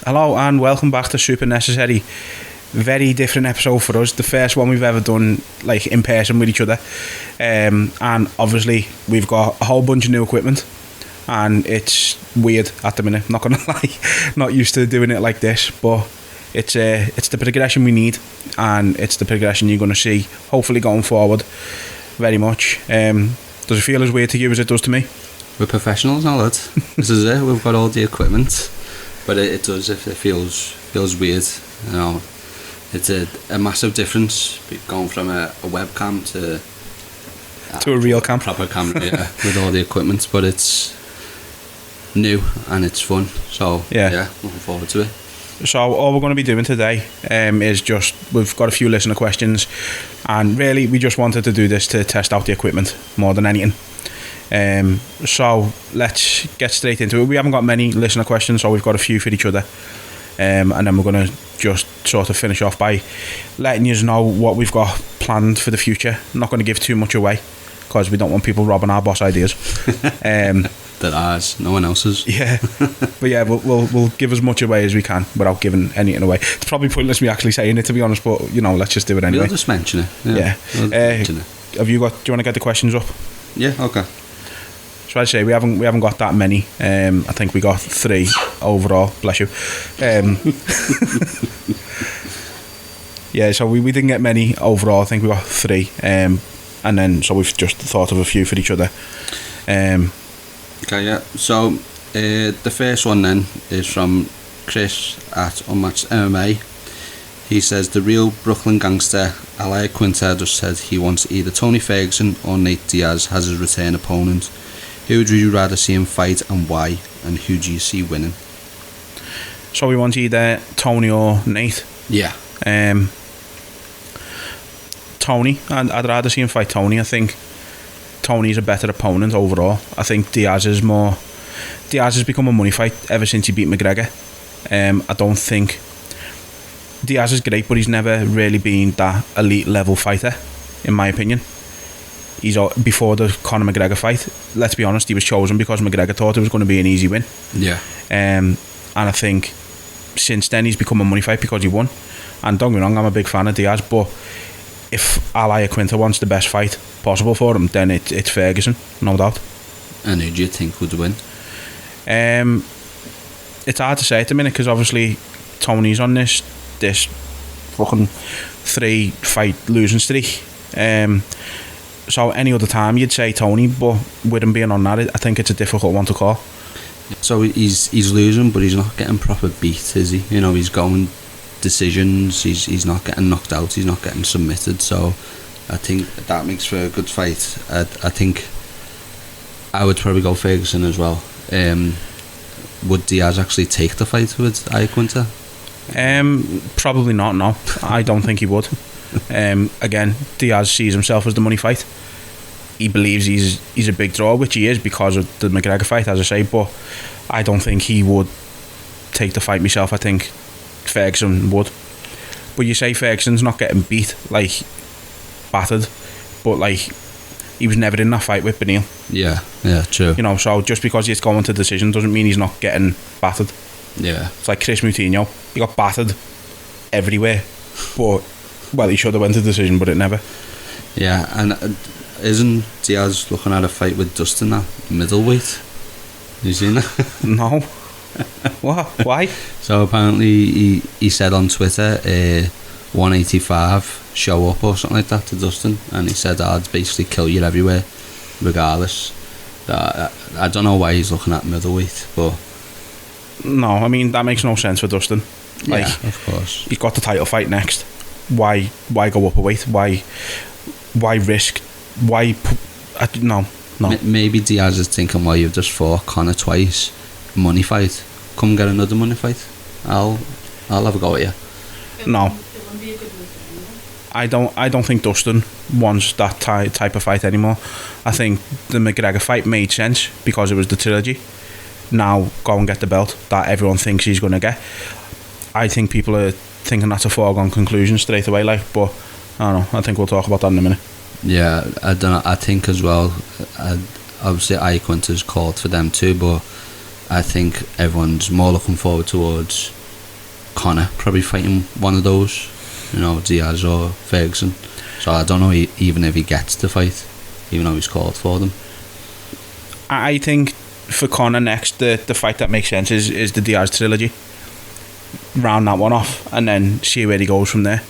Hello and welcome back to Super Necessary. Very different episode for us. The first one we've ever done like in person with each other. And obviously we've got a whole bunch of new equipment and it's weird at the minute, not gonna lie. Not used to doing it like this, but it's the progression we need and it's the progression you're gonna see hopefully going forward very much. Does it feel as weird to you as it does to me? We're professionals now, lad. This is it. We've got all the equipment, but it does. If it feels weird, you know, it's a massive difference going from a webcam to a real cam, proper camera, yeah, with all the equipment. But it's new and it's fun. So yeah, looking forward to it. So all we're going to be doing today is just, we've got a few listener questions and really we just wanted to do this to test out the equipment more than anything. So let's get straight into it. We haven't got many listener questions, so we've got a few for each other, and then we're going to just sort of finish off by letting you know what we've got planned for the future. I'm not going to give too much away because we don't want people robbing our boss ideas. That ours, no one else's. Yeah, but yeah, we'll give as much away as we can without giving anything away. It's probably pointless me actually saying it, to be honest, but you know, let's just do it anyway. We'll just mention it. Yeah. We'll mention it. Do you want to get the questions up? Yeah. Okay. So I'd say we haven't got that many. I think we got 3 overall. Bless you. Yeah, so we didn't get many overall. I think we got 3, and then so we've just thought of a few for each other. Okay, yeah. So the first one then is from Chris at Unmatched MMA. He says the real Brooklyn gangster Al Iaquinta just said he wants either Tony Ferguson or Nate Diaz as his return opponent. Who would you rather see him fight and why? And who do you see winning? So we want either Tony or Nate. Yeah. Tony. I'd rather see him fight Tony. I think Tony's a better opponent overall. I think Diaz has become a money fight ever since he beat McGregor. I don't think Diaz is great, but he's never really been that elite level fighter, in my opinion. He's before the Conor McGregor fight, let's be honest, he was chosen because McGregor thought it was going to be an easy win. Yeah. And I think since then he's become a money fight because he won. And don't get me wrong, I'm a big fan of Diaz, but if Al Iaquinta wants the best fight possible for him, then it's Ferguson, no doubt. And who do you think would win? It's hard to say at the minute because obviously Tony's on this fucking 3-fight losing streak. So any other time you'd say Tony, but with him being on that, I think it's a difficult one to call. So he's losing, but he's not getting proper beat, is he? You know, he's going decisions. He's not getting knocked out. He's not getting submitted. So I think that makes for a good fight. I think I would probably go Ferguson as well. Would Diaz actually take the fight with Iaquinta? Probably not. No, I don't think he would. Again, Diaz sees himself as the money fight. He believes he's a big draw, which he is because of the McGregor fight, as I say, but I don't think he would take the fight myself. I think Ferguson would. But you say Ferguson's not getting beat, like battered, but like he was never in that fight with Beneil. Yeah, true. You know, so just because he's going to decision doesn't mean he's not getting battered. Yeah. It's like Chris Moutinho, he got battered everywhere, but well, he should have went to decision, but it never. Yeah, and isn't Diaz looking at a fight with Dustin at middleweight? You seen that? No. What? Why? So apparently he said on Twitter 185 show up or something like that to Dustin, and he said I'd basically kill you everywhere regardless. I don't know why he's looking at middleweight, but no, I mean that makes no sense for Dustin. Like, yeah, of course, he's got the title fight next. Why go up a weight? Why risk? No. Maybe Diaz is thinking, well, you've just fought Conor twice, money fight, come get another money fight. I'll have a go at you. No, I don't think Dustin wants that type of fight anymore. I think the McGregor fight made sense because it was the trilogy. Now go and get the belt that everyone thinks he's going to get. I think people are thinking that's a foregone conclusion straight away, like, but I don't know, I think we'll talk about that in a minute. Yeah, I don't know, I think as well, obviously Iaquinta's called for them too, but I think everyone's more looking forward towards Conor probably fighting one of those, you know, Diaz or Ferguson. So I don't know even if he gets the fight, even though he's called for them. I think for Conor next, the fight that makes sense is the Diaz trilogy. Round that one off and then see where he goes from there.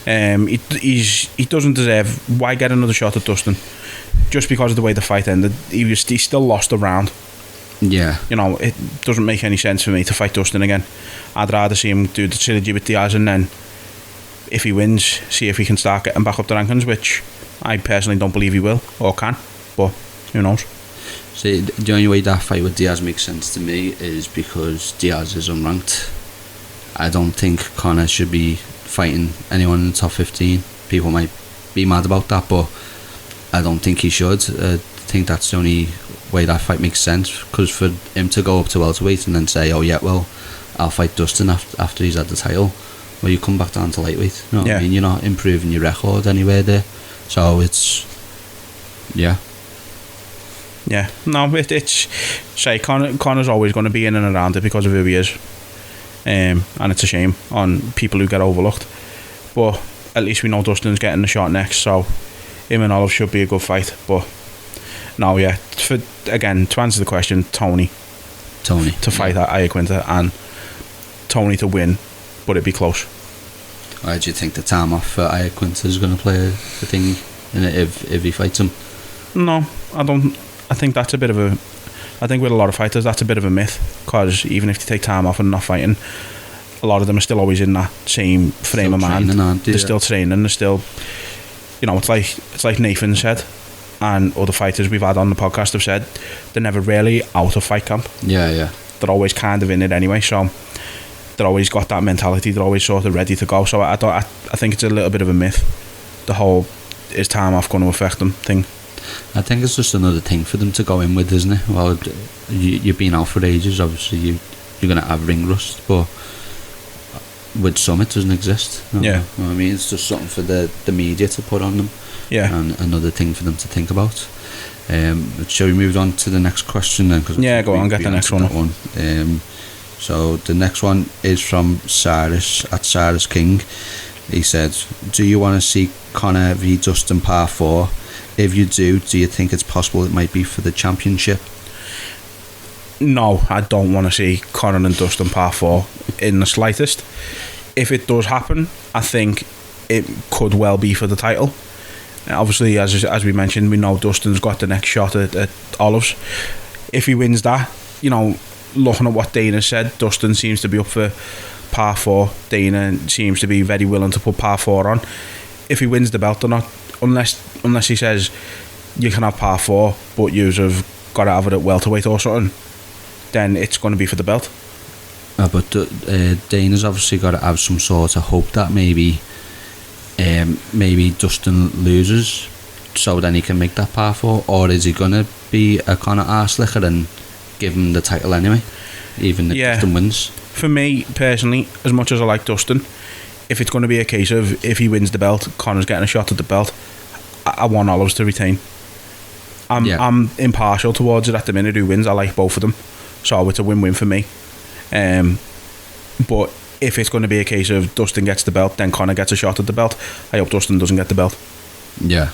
He doesn't deserve. Why get another shot at Dustin? Just because of the way the fight ended, he still lost a round. Yeah, you know, it doesn't make any sense for me to fight Dustin again. I'd rather see him do the trilogy with Diaz, and then if he wins, see if he can start getting back up the rankings, which I personally don't believe he will or can, but who knows. See, the only way that fight with Diaz makes sense to me is because Diaz is unranked. I don't think Conor should be fighting anyone in the top 15. People might be mad about that, but I don't think he should. I think that's the only way that fight makes sense, because for him to go up to welterweight and then say, oh yeah, well, I'll fight Dustin after he's had the title, well, you come back down to lightweight, you know what I mean? You're not improving your record anywhere there, so it's it's say Conor's always going to be in and around it because of who he is, and it's a shame on people who get overlooked, but at least we know Dustin's getting the shot next, so him and Olive should be a good fight. But no, yeah, to answer the question, Tony to fight at Iaquinta and Tony to win, but it'd be close. Why do you think the time off for Iaquinta is going to play a thing in it if he fights him? No, I don't. I think that's a bit of a. I think with a lot of fighters, that's a bit of a myth, because even if they take time off and not fighting, a lot of them are still always in that same frame of mind. They're still training. They're still, you know, it's like Nathan said, and other fighters we've had on the podcast have said, they're never really out of fight camp. Yeah. They're always kind of in it anyway, so they're always got that mentality. They're always sort of ready to go. So I think it's a little bit of a myth, the whole is time off going to affect them thing. I think it's just another thing for them to go in with, isn't it? Well, you've been out for ages, obviously you're going to have ring rust, but with some it doesn't exist. You know what I mean? It's just something for the media to put on them, and another thing for them to think about. Shall we move on to the next question then? Go on, get the next one. So the next one is from Cyrus at Cyrus King. He said, do you want to see Conor v Dustin Part 4? If you do you think it's possible it might be for the championship? No, I don't want to see Conor and Dustin Part 4 in the slightest. If it does happen, I think it could well be for the title. Obviously, as we mentioned, we know Dustin's got the next shot at Olives. If he wins that, you know, looking at what Dana said, Dustin seems to be up for Part 4. Dana seems to be very willing to put Part 4 on. If he wins the belt or not, unless he says you can have Part 4 but you've got to have it at welterweight or something, then it's going to be for the belt. But Dana's obviously got to have some sort of hope that maybe Dustin loses, so then he can make that Part 4, or is he going to be a Conor arse-licker and give him the title anyway, even if Dustin wins? For me personally, as much as I like Dustin, if it's going to be a case of if he wins the belt, Conor's getting a shot at the belt, I want Olives to retain. I'm impartial towards it at the minute who wins. I like both of them, so it's a win-win for me. But if it's going to be a case of Dustin gets the belt, then Conor gets a shot at the belt, I hope Dustin doesn't get the belt. Yeah,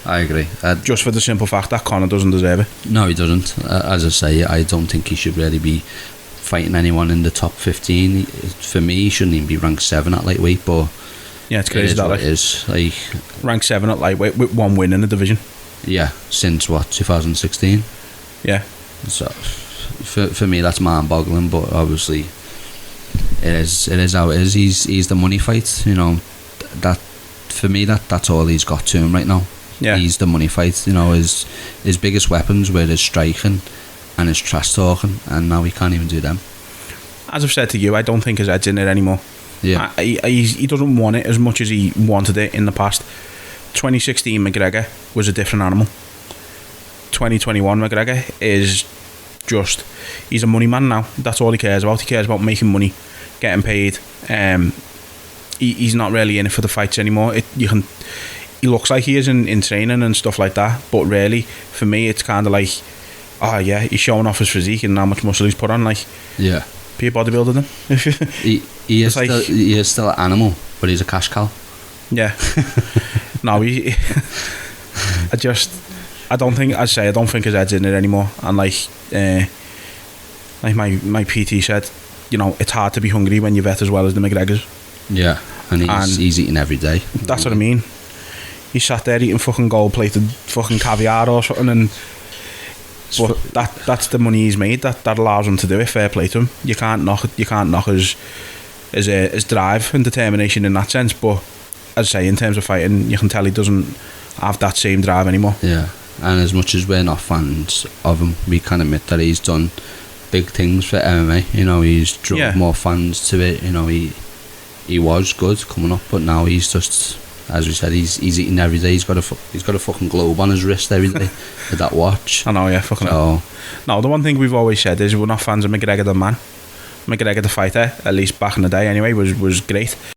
I agree. Just for the simple fact that Conor doesn't deserve it. No, he doesn't. As I say, I don't think he should really be fighting anyone in the top 15. For me, he shouldn't even be ranked 7 at lightweight, but yeah, it's crazy that it is. Like, ranked 7 at lightweight with 1 win in the division. Yeah, since 2016. Yeah. So for me, that's mind-boggling, but obviously it is how it is. He's the money fight, you know. That for me, that's all he's got to him right now. Yeah. He's the money fight, you know. His biggest weapons were his striking and his trash talking, and now he can't even do them. As I've said to you, I don't think his head's in it anymore. Yeah. He doesn't want it as much as he wanted it in the past. 2016 McGregor was a different animal. 2021 McGregor is just, he's a money man now. That's all he cares about. He cares about making money, getting paid. He's not really in it for the fights anymore. He looks like he is in training and stuff like that, but really, for me, it's kind of like, oh yeah, he's showing off his physique and how much muscle he's put on. Like, yeah, be a bodybuilder then. He It's he is still an animal, but he's a cash cow. Yeah. No, I don't think his head's in it anymore. And like my PT said, you know, it's hard to be hungry when you're vet as well as the McGregors. Yeah, and he's eating every day. That's what I mean. He sat there eating fucking gold-plated fucking caviar or something, and but that's the money he's made. That allows him to do it. Fair play to him. You can't knock his drive and determination in that sense. But as I say, in terms of fighting, you can tell he doesn't have that same drive anymore. Yeah, and as much as we're not fans of him, we can admit that he's done big things for MMA. You know, he's drawn more fans to it. You know, he was good coming up, but now he's just, as we said, he's eating every day. He's got a fucking globe on his wrist every day with that watch. I know, yeah, fucking hell. No, the one thing we've always said is we're not fans of McGregor the man. McGregor the fighter, at least back in the day anyway, was great.